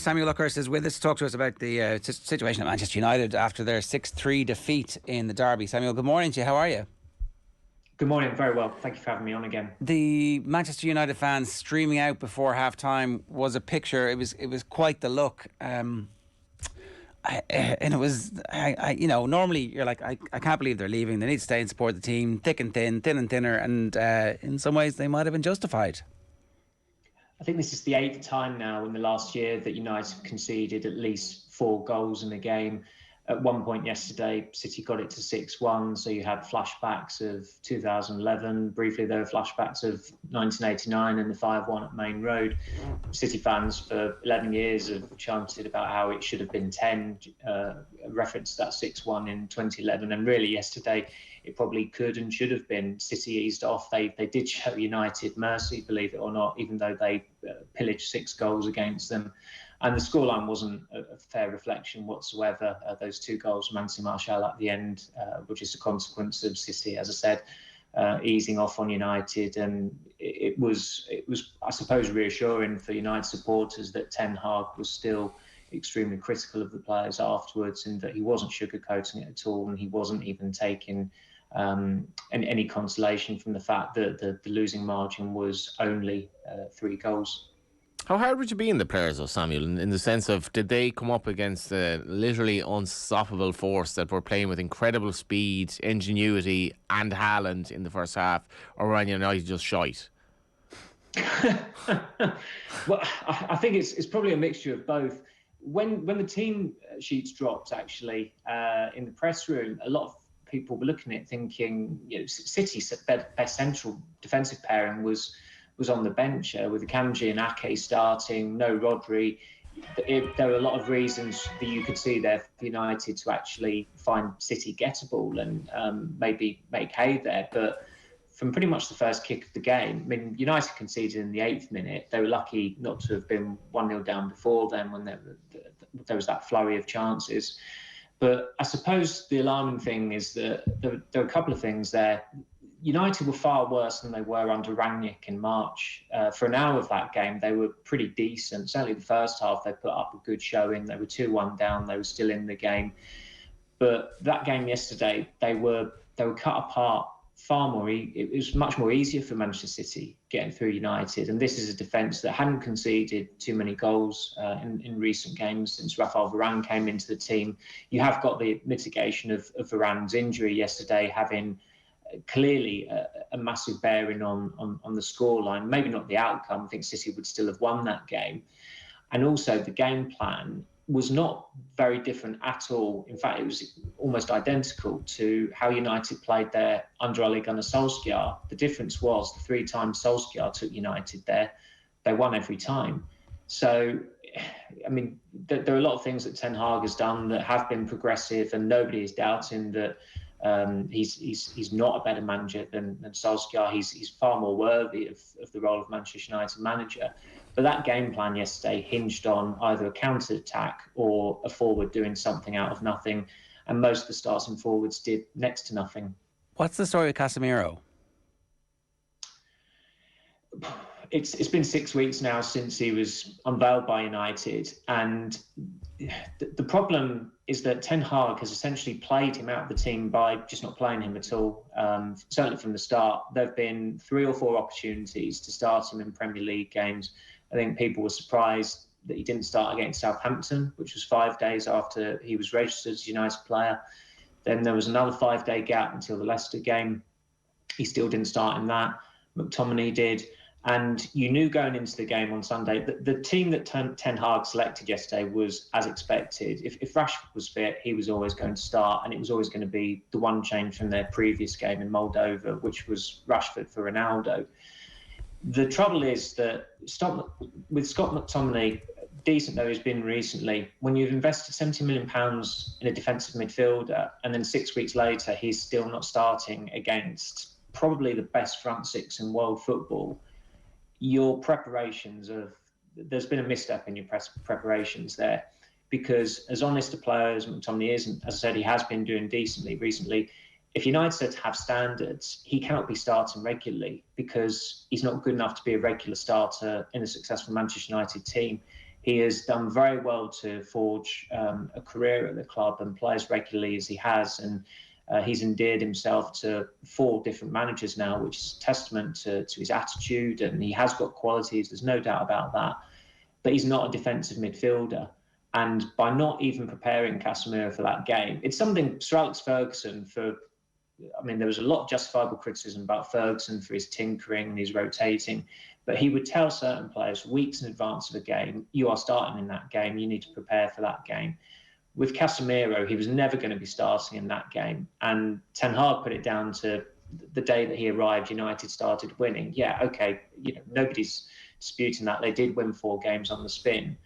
Samuel Luckhurst is with us to talk to us about the situation at Manchester United after their 6-3 defeat in the derby. Samuel, good morning to you. How are you? Good morning. Very well. Thank you for having me on again. The Manchester United fans streaming out before half-time was a picture. It was quite the look. And it was, normally you're like, I can't believe they're leaving. They need to stay and support the team, thick and thin, thin and thinner. And in some ways, they might have been justified. I think this is the 8th time now in the last year that United conceded at least 4 goals in a game. At one point yesterday, City got it to 6-1, so you had flashbacks of 2011. Briefly, there were flashbacks of 1989 and the 5-1 at Main Road. City fans for 11 years have chanted about how it should have been 10, reference to that 6-1 in 2011. And really, yesterday, it probably could and should have been. City eased off. They did show United mercy, believe it or not, even though they pillaged 6 goals against them. And the scoreline wasn't a fair reflection whatsoever. Those 2 goals from Anthony Martial at the end were just a consequence of City, as I said, easing off on United. And it was, I suppose, reassuring for United supporters that Ten Hag was still extremely critical of the players afterwards, and that he wasn't sugarcoating it at all, and he wasn't even taking any consolation from the fact that the losing margin was only 3 goals. How hard would you be in the players, though, Samuel, in the sense of, did they come up against a literally unstoppable force that were playing with incredible speed, ingenuity and Haaland in the first half, or were United just shite? Well, I think it's probably a mixture of both. When the team sheets dropped, actually, in the press room, a lot of people were looking at it thinking, City's best central defensive pairing was on the bench with Akanji and Ake starting, no Rodri. There were a lot of reasons that you could see there for United to actually find City gettable and maybe make hay there. But from pretty much the first kick of the game, I mean, United conceded in the 8th minute. They were lucky not to have been 1-0 down before then when there was that flurry of chances. But I suppose the alarming thing is that there were a couple of things there. United were far worse than they were under Rangnick in March. For an hour of that game, they were pretty decent. Certainly the first half, they put up a good showing. They were 2-1 down. They were still in the game. But that game yesterday, they were cut apart far more. It was much more easier for Manchester City getting through United. And this is a defence that hadn't conceded too many goals in recent games since Raphael Varane came into the team. You have got the mitigation of Varane's injury yesterday, having clearly a massive bearing on the scoreline. Maybe not the outcome. I think City would still have won that game. And also the game plan was not very different at all. In fact, it was almost identical to how United played there under Ole Gunnar Solskjaer. The difference was the 3 times Solskjaer took United there, they won every time. So, I mean, there are a lot of things that Ten Hag has done that have been progressive, and nobody is doubting that he's not a better manager than Solskjaer. He's far more worthy of the role of Manchester United manager. But that game plan yesterday hinged on either a counter-attack or a forward doing something out of nothing. And most of the starting forwards did next to nothing. What's the story with Casemiro? It's been 6 weeks now since he was unveiled by United. And the problem is that Ten Hag has essentially played him out of the team by just not playing him at all. Certainly from the start, there have been 3 or 4 opportunities to start him in Premier League games. I think people were surprised that he didn't start against Southampton, which was 5 days after he was registered as a United player. Then there was another 5-day gap until the Leicester game. He still didn't start in that. McTominay did. And you knew going into the game on Sunday that the team that Ten Hag selected yesterday was as expected. If Rashford was fit, he was always going to start, and it was always going to be the one change from their previous game in Moldova, which was Rashford for Ronaldo. The trouble is that with Scott McTominay, decent though he's been recently, when you've invested £70 million in a defensive midfielder and then 6 weeks later he's still not starting against probably the best front 6 in world football, your preparations there's been a misstep in your preparations there, because as honest a player as McTominay is, and as I said, he has been doing decently recently, if United said to have standards, he cannot be starting regularly because he's not good enough to be a regular starter in a successful Manchester United team. He has done very well to forge a career at the club and play as regularly as he has. And he's endeared himself to 4 different managers now, which is a testament to his attitude. And he has got qualities, there's no doubt about that. But he's not a defensive midfielder. And by not even preparing Casemiro for that game, it's something Sir Alex Ferguson there was a lot of justifiable criticism about Ferguson for his tinkering and his rotating, but he would tell certain players weeks in advance of a game, you are starting in that game, you need to prepare for that game. With Casemiro, he was never going to be starting in that game. And Ten Hag put it down to the day that he arrived, United started winning. Yeah, okay, nobody's disputing that. They did win 4 games on the spin.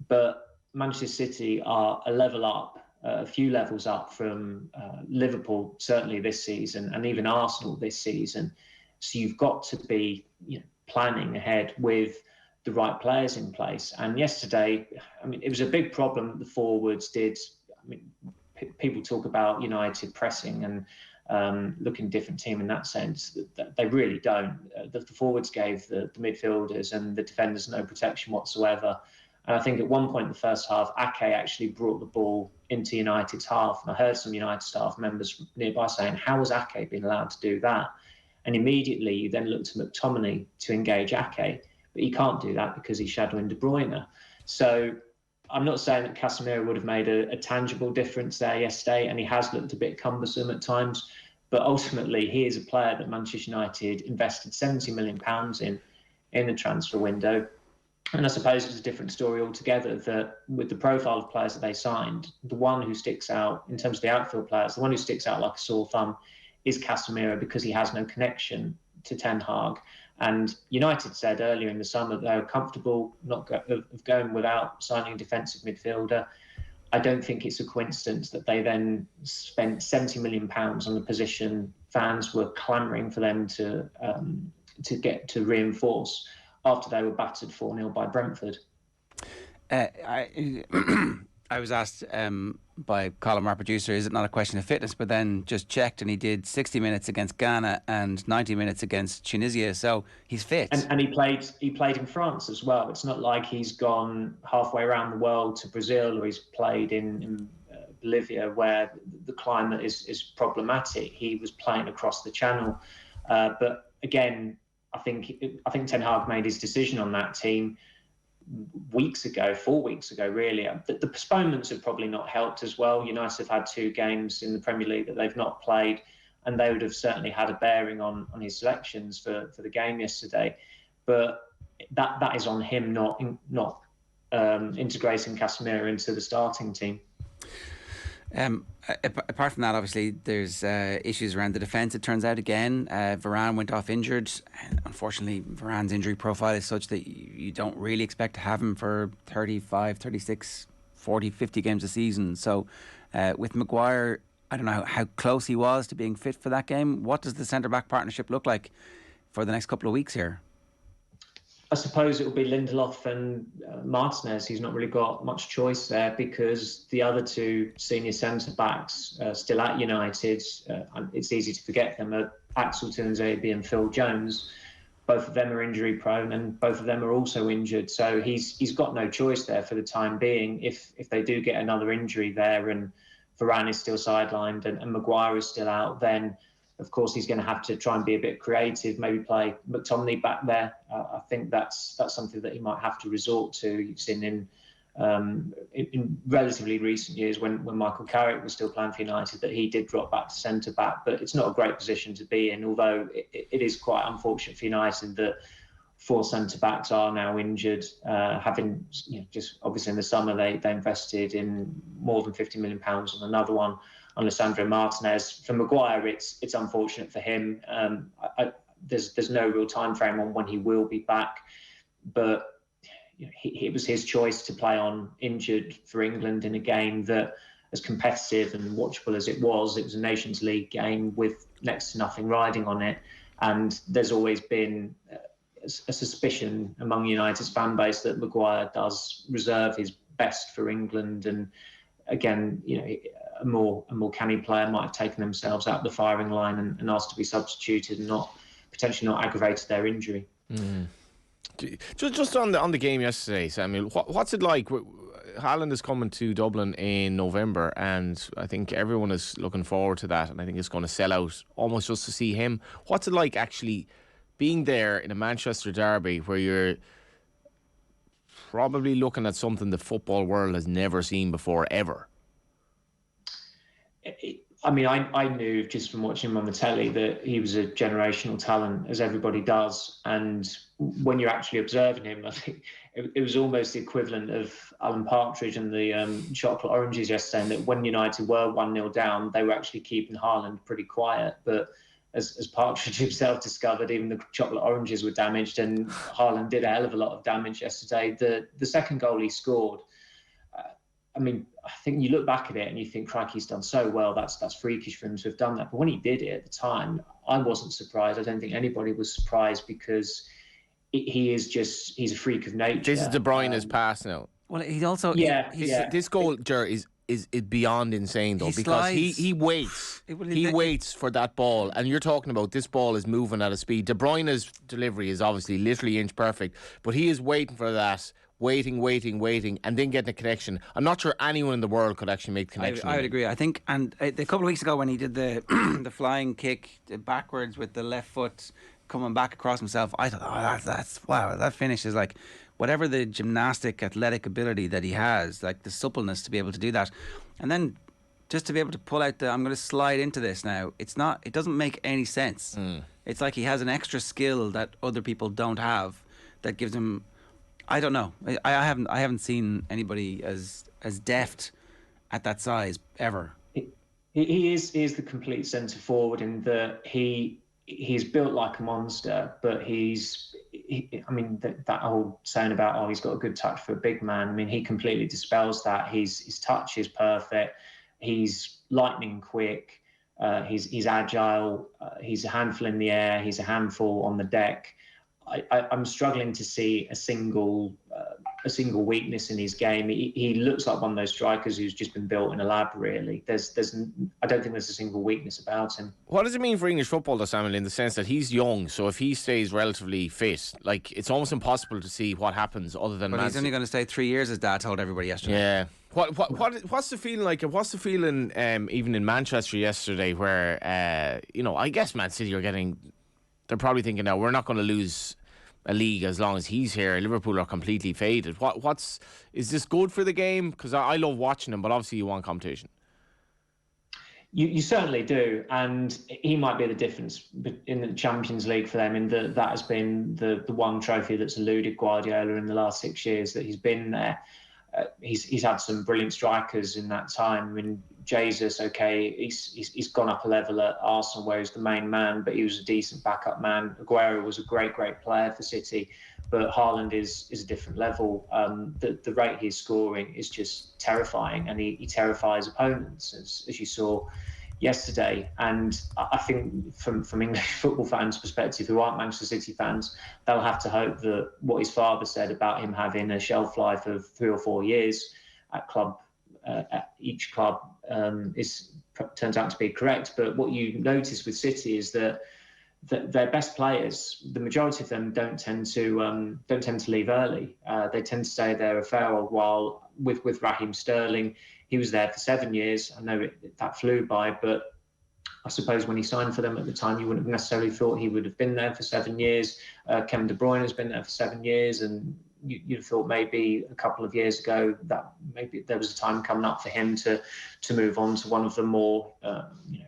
But Manchester City are a level up, a few levels up from Liverpool, certainly this season, and even Arsenal this season. So you've got to be planning ahead with the right players in place. And yesterday, it was a big problem that the forwards did. People talk about United pressing and looking different team in that sense. They really don't. The forwards gave the midfielders and the defenders no protection whatsoever. And I think at one point in the first half, Ake actually brought the ball into United's half. And I heard some United staff members nearby saying, how was Ake being allowed to do that? And immediately you then look to McTominay to engage Ake. But he can't do that because he's shadowing De Bruyne. So I'm not saying that Casemiro would have made a tangible difference there yesterday, and he has looked a bit cumbersome at times. But ultimately, he is a player that Manchester United invested £70 million in the transfer window. And I suppose it's a different story altogether that with the profile of players that they signed, the one who sticks out in terms of the outfield players, the one who sticks out like a sore thumb is Casemiro because he has no connection to Ten Hag. And United said earlier in the summer that they were comfortable of going without signing a defensive midfielder. I don't think it's a coincidence that they then spent £70 million on a position fans were clamouring for them to reinforce after they were battered 4-0 by Brentford. I was asked by Colin, our producer, is it not a question of fitness? But then just checked, and he did 60 minutes against Ghana and 90 minutes against Tunisia, so he's fit. And he played in France as well. It's not like he's gone halfway around the world to Brazil, or he's played in Bolivia, where the climate is problematic. He was playing across the channel. But again, I think Ten Hag made his decision on that team 4 weeks ago, really. The postponements have probably not helped as well. United have had 2 games in the Premier League that they've not played, and they would have certainly had a bearing on his selections for the game yesterday. But that is on him not integrating Casemiro into the starting team. Apart from that, obviously, there's issues around the defence. It turns out again, Varane went off injured. Unfortunately, Varane's injury profile is such that you don't really expect to have him for 35, 36, 40, 50 games a season. So with Maguire, I don't know how close he was to being fit for that game. What does the centre-back partnership look like for the next couple of weeks here? I suppose it will be Lindelof and Martinez. He's not really got much choice there because the other 2 senior centre-backs still at United, it's easy to forget them, are Axel Tuanzebe and Phil Jones. Both of them are injury prone and both of them are also injured. So he's got no choice there for the time being. If they do get another injury there and Varane is still sidelined and Maguire is still out, then of course he's going to have to try and be a bit creative, maybe play McTominay back there. I think that's something that he might have to resort to. You've seen in relatively recent years when Michael Carrick was still playing for United that he did drop back to centre-back, but it's not a great position to be in, although it is quite unfortunate for United that 4 centre-backs are now injured, having just obviously in the summer they invested in more than £50 million on another one, on Lisandro Martinez. For Maguire, it's unfortunate for him. There's no real time frame on when he will be back, but it was his choice to play on injured for England in a game that, as competitive and watchable as it was a Nations League game with next to nothing riding on it. And there's always been a suspicion among United's fan base that Maguire does reserve his best for England. And again, a more canny player might have taken themselves out of the firing line and asked to be substituted and potentially not aggravated their injury. Just on the game yesterday, Samuel, what's it like? Haaland is coming to Dublin in November, and I think everyone is looking forward to that, and I think it's going to sell out almost just to see him. What's it like actually being there in a Manchester derby where you're probably looking at something the football world has never seen before, ever? I mean, I knew just from watching him on the telly that he was a generational talent, as everybody does. And when you're actually observing him, I think it was almost the equivalent of Alan Partridge and the chocolate oranges yesterday, and that when United were 1-0 down, they were actually keeping Haaland pretty quiet. But as Partridge himself discovered, even the chocolate oranges were damaged, and Haaland did a hell of a lot of damage yesterday. The second goal he scored, I mean, I think you look back at it and you think, crikey, he's done so well. That's freakish for him to have done that. But when he did it at the time, I wasn't surprised. I don't think anybody was surprised, because he's a freak of nature. This is De Bruyne's pass now. Well, he's also This goal, Ger, is beyond insane though, because he waits. He waits for that ball, and you're talking about this ball is moving at a speed. De Bruyne's delivery is obviously literally inch perfect, but he is waiting for that. Waiting, and then getting a connection. I'm not sure anyone in the world could actually make the connection. I would agree. I think, and a couple of weeks ago when he did the the flying kick backwards with the left foot coming back across himself, I thought, that's wow, that finish is like whatever the gymnastic athletic ability that he has, like the suppleness to be able to do that, and then just to be able to pull out I'm going to slide into this now. It doesn't make any sense. It's like he has an extra skill that other people don't have that gives him. I don't know. I haven't seen anybody as deft at that size ever. He is the complete centre forward in that he's built like a monster, but I mean that whole saying about he's got a good touch for a big man. I mean, he completely dispels that. His touch is perfect. He's lightning quick. He's agile. He's a handful in the air. He's a handful on the deck. I'm struggling to see a single weakness in his game. He looks like one of those strikers who's just been built in a lab, really. I don't think there's a single weakness about him. What does it mean for English football, though, Samuel, in the sense that he's young, so if he stays relatively fit, like, it's almost impossible to see what happens other than... But he's only going to stay 3 years, as Dad told everybody yesterday. Yeah. What's the feeling like? What's the feeling even in Manchester yesterday where, I guess Man City they're probably thinking now, we're not going to lose a league as long as he's here. Liverpool are completely faded. Is this good for the game? Because I love watching him, but obviously you want competition. You certainly do, and he might be the difference in the Champions League for them, in that has been the one trophy that's eluded Guardiola in the last 6 years that he's been there. He's had some brilliant strikers in that time. I mean, Jesus, okay, he's gone up a level at Arsenal where he's the main man, but he was a decent backup man. Aguero was a great player for City, but Haaland is a different level. The rate he's scoring is just terrifying, and he terrifies opponents, as you saw yesterday. And I think from English football fans' perspective, who aren't Manchester City fans, they'll have to hope that what his father said about him having a shelf life of 3 or 4 years at each club turns out to be correct. But what you notice with City is that their best players, the majority of them, don't tend to leave early. They tend to stay there a fair old while. With Raheem Sterling, he was there for 7 years. I know that flew by, but I suppose when he signed for them at the time, you wouldn't have necessarily thought he would have been there for 7 years. Kevin De Bruyne has been there for 7 years, and you'd have thought maybe a couple of years ago that maybe there was a time coming up for him to move on to one of the more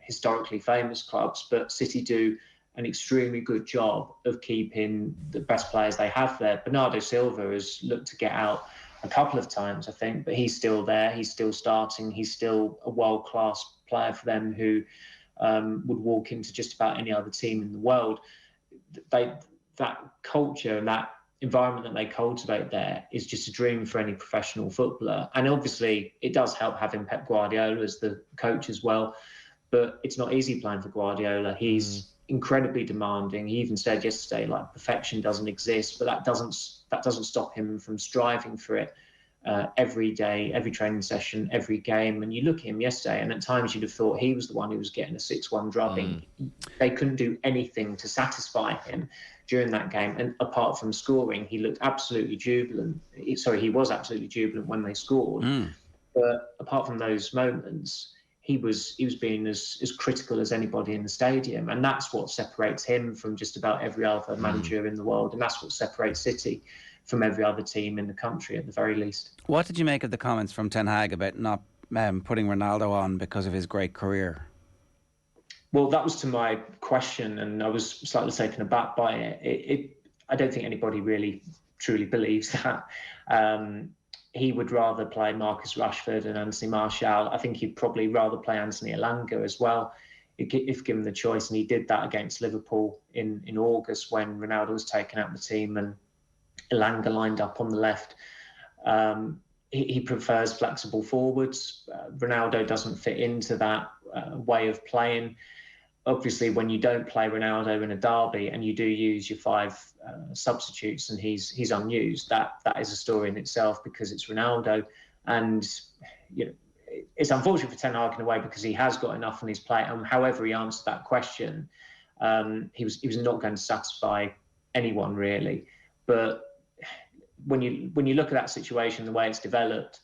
historically famous clubs. But City do an extremely good job of keeping the best players they have there. Bernardo Silva has looked to get out a couple of times, I think, but he's still there. He's still starting. He's still a world-class player for them who would walk into just about any other team in the world. That culture and that environment that they cultivate there is just a dream for any professional footballer. And obviously, it does help having Pep Guardiola as the coach as well. But it's not easy playing for Guardiola. He's incredibly demanding. He even said yesterday, like, perfection doesn't exist, but that doesn't stop him from striving for it. every day, every training session, every game. And you look at him yesterday, and at times you'd have thought he was the one who was getting a 6-1 drubbing. They couldn't do anything to satisfy him during that game. And apart from scoring, he looked absolutely jubilant. He was absolutely jubilant when they scored. But apart from those moments, he was being as critical as anybody in the stadium. And that's what separates him from just about every other manager in the world. And that's what separates City from every other team in the country, at the very least. What did you make of the comments from Ten Hag about not putting Ronaldo on because of his great career? Well, that was to my question, and I was slightly taken aback by it. I don't think anybody really truly believes that. He would rather play Marcus Rashford and Anthony Martial. I think he'd probably rather play Anthony Elanga as well, if given the choice. And he did that against Liverpool in August when Ronaldo was taken out of the team and Elanga lined up on the left. He prefers flexible forwards. Ronaldo doesn't fit into that way of playing. Obviously, when you don't play Ronaldo in a derby and you do use your 5 substitutes and he's unused, that is a story in itself, because it's Ronaldo. And it's unfortunate for Ten Hag in a way, because he has got enough on his plate. And however he answered that question, he was not going to satisfy anyone really. But when you look at that situation, the way it's developed,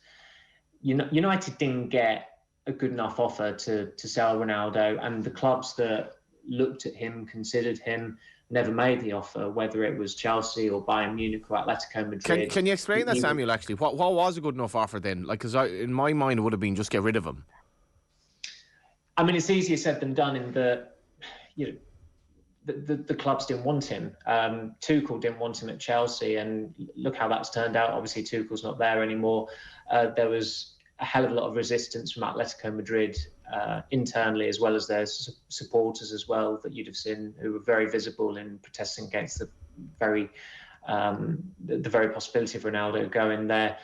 United didn't get a good enough offer to sell Ronaldo, and the clubs that looked at him, considered him, never made the offer, whether it was Chelsea or Bayern Munich or Atletico Madrid. Can you explain that, Samuel, actually? What was a good enough offer then? Because in my mind it would have been just get rid of him. I mean, it's easier said than done in that, the clubs didn't want him. Tuchel didn't want him at Chelsea, and look how that's turned out. Obviously, Tuchel's not there anymore. There was a hell of a lot of resistance from Atletico Madrid internally, as well as their supporters as well, that you'd have seen, who were very visible in protesting against the very possibility of Ronaldo going there.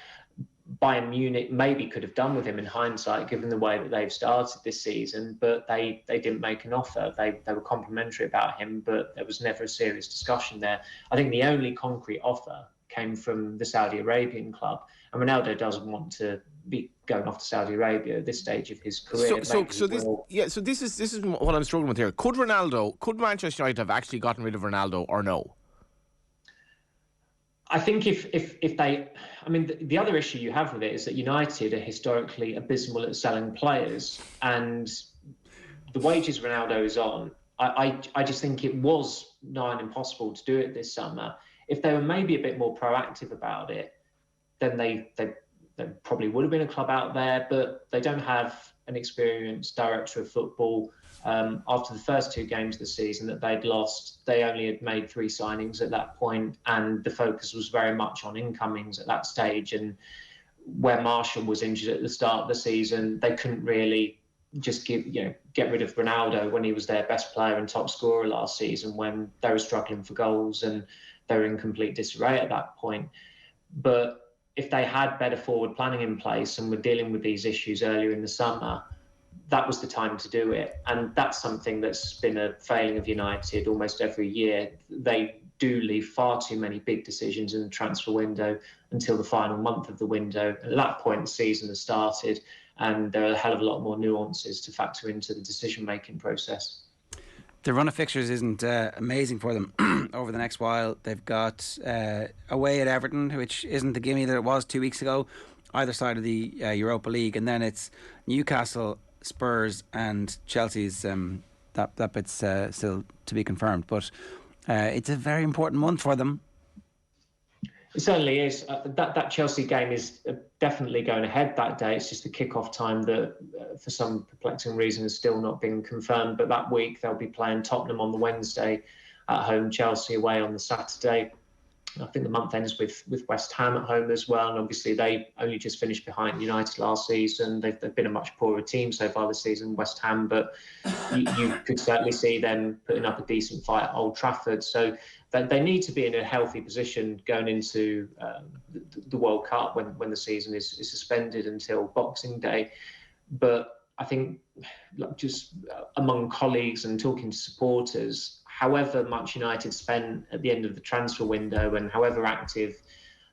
Bayern Munich maybe could have done with him in hindsight, given the way that they've started this season, but they didn't make an offer. They were complimentary about him, but there was never a serious discussion there. I think the only concrete offer came from the Saudi Arabian club, and Ronaldo doesn't want to be going off to Saudi Arabia at this stage of his career. So this is what I'm struggling with here. Could Manchester United have actually gotten rid of Ronaldo or no? I think if they, I mean, the other issue you have with it is that United are historically abysmal at selling players, and the wages Ronaldo is on, I just think it was nigh on impossible to do it this summer. If they were maybe a bit more proactive about it, then they probably would have been a club out there, but they don't have an experienced director of football. After the first 2 games of the season that they'd lost, they only had made 3 signings at that point, and the focus was very much on incomings at that stage. And where Martial was injured at the start of the season, they couldn't really just get rid of Ronaldo when he was their best player and top scorer last season, when they were struggling for goals and they were in complete disarray at that point. But if they had better forward planning in place and were dealing with these issues earlier in the summer, that was the time to do it. And that's something that's been a failing of United almost every year. They do leave far too many big decisions in the transfer window until the final month of the window. At that point, the season has started, and there are a hell of a lot more nuances to factor into the decision-making process. The run of fixtures isn't amazing for them over the next while. They've got away at Everton, which isn't the gimme that it was 2 weeks ago, either side of the Europa League. And then it's Newcastle, Spurs and Chelsea's. That bit's still to be confirmed. But it's a very important month for them. It certainly is. That Chelsea game is definitely going ahead that day. It's just the kick-off time that, for some perplexing reason, has still not been confirmed. But that week they'll be playing Tottenham on the Wednesday at home, Chelsea away on the Saturday. I think the month ends with West Ham at home as well. And obviously they only just finished behind United last season. They've been a much poorer team so far this season, West Ham. But you could certainly see them putting up a decent fight at Old Trafford. So they need to be in a healthy position going into the World Cup when the season is suspended until Boxing Day. But I think just among colleagues and talking to supporters, however much United spent at the end of the transfer window and however active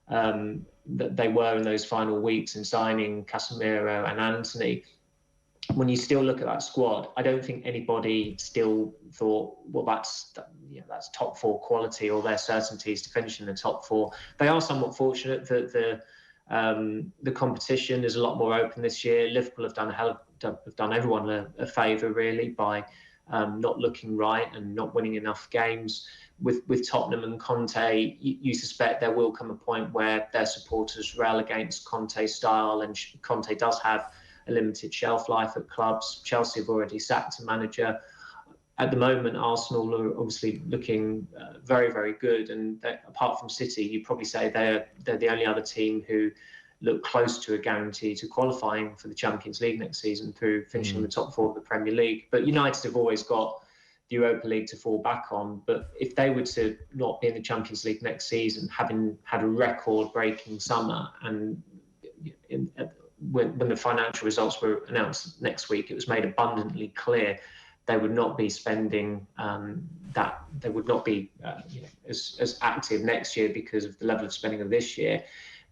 that they were in those final weeks in signing Casemiro and Anthony. When you still look at that squad, I don't think anybody still thought, well, that's top four quality, or their certainties to finish in the top four. They are somewhat fortunate that the competition is a lot more open this year. Liverpool have done everyone a favour, really, by not looking right and not winning enough games. With Tottenham and Conte, you suspect there will come a point where their supporters rail against Conte's style, and Conte does have a limited shelf life at clubs. Chelsea have already sacked a manager. At the moment, Arsenal are obviously looking very, very good, and apart from City, you'd probably say they're the only other team who look close to a guarantee to qualifying for the Champions League next season through finishing in the top four of the Premier League. But United have always got the Europa League to fall back on. But if they were to not be in the Champions League next season, having had a record-breaking summer, and when the financial results were announced next week, it was made abundantly clear they would not be spending that. They would not be as active next year because of the level of spending of this year.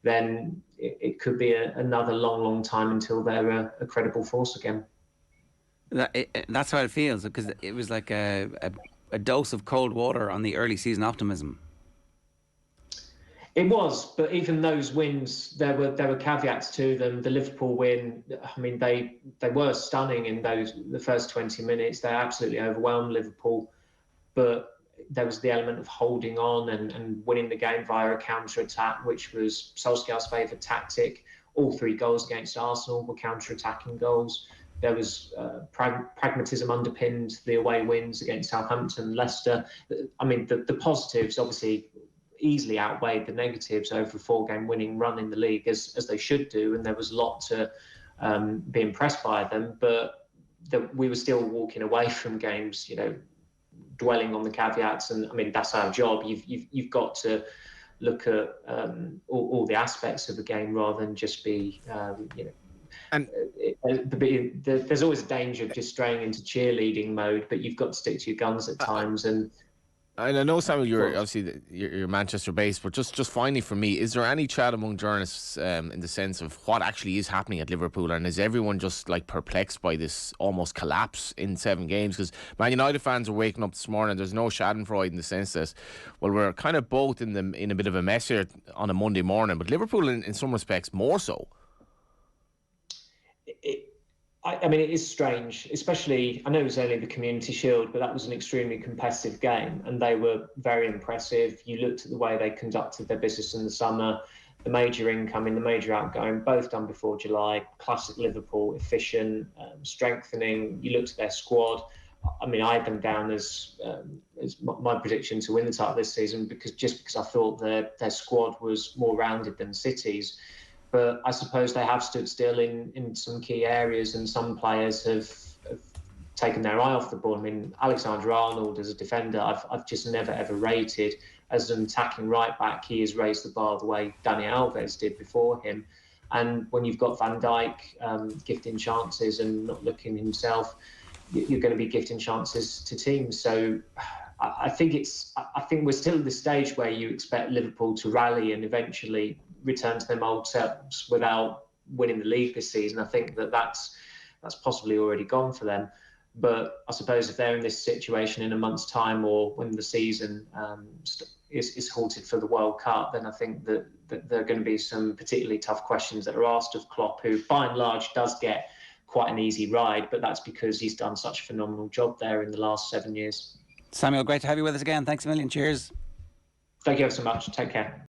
Then it could be another long time until they're a credible force again. That's how it feels, because it was like a dose of cold water on the early season optimism. It was, but even those wins, there were caveats to them. The Liverpool win, I mean, they were stunning in the first 20 minutes. They absolutely overwhelmed Liverpool, but there was the element of holding on and winning the game via a counter-attack, which was Solskjaer's favourite tactic. All 3 goals against Arsenal were counter-attacking goals. There was pragmatism underpinned the away wins against Southampton, Leicester. I mean, the positives obviously easily outweighed the negatives over a 4-game winning run in the league, as they should do, and there was a lot to be impressed by them. But we were still walking away from games, dwelling on the caveats, and I mean that's our job. You've got to look at all the aspects of the game rather than just be And there's always a danger of just straying into cheerleading mode, but you've got to stick to your guns at times. And I know, Samuel, you're obviously you're Manchester based, but just finally for me, is there any chat among journalists in the sense of what actually is happening at Liverpool, and is everyone just like perplexed by this almost collapse in 7 games? Because Man United fans are waking up this morning, there's no schadenfreude in the sense that, well, we're kind of both in a bit of a mess here on a Monday morning, but Liverpool in some respects more so. I mean, it is strange, especially, I know it was only the Community Shield, but that was an extremely competitive game and they were very impressive. You looked at the way they conducted their business in the summer, the major incoming, the major outgoing, both done before July, classic Liverpool, efficient, strengthening. You looked at their squad. I mean, I had them down as my prediction to win the title this season because I thought their squad was more rounded than City's. But I suppose they have stood still in some key areas, and some players have taken their eye off the ball. I mean, Alexander-Arnold as a defender, I've just never ever rated. As an attacking right back, he has raised the bar the way Dani Alves did before him. And when you've got Van Dijk gifting chances and not looking himself, you're going to be gifting chances to teams. So I think we're still at the stage where you expect Liverpool to rally and eventually return to them old selves without winning the league this season. I think that's possibly already gone for them. But I suppose if they're in this situation in a month's time, or when the season is halted for the World Cup, then I think that there are going to be some particularly tough questions that are asked of Klopp, who by and large does get quite an easy ride, but that's because he's done such a phenomenal job there in the last 7 years. Samuel, great to have you with us again. Thanks a million. Cheers. Thank you ever so much. Take care.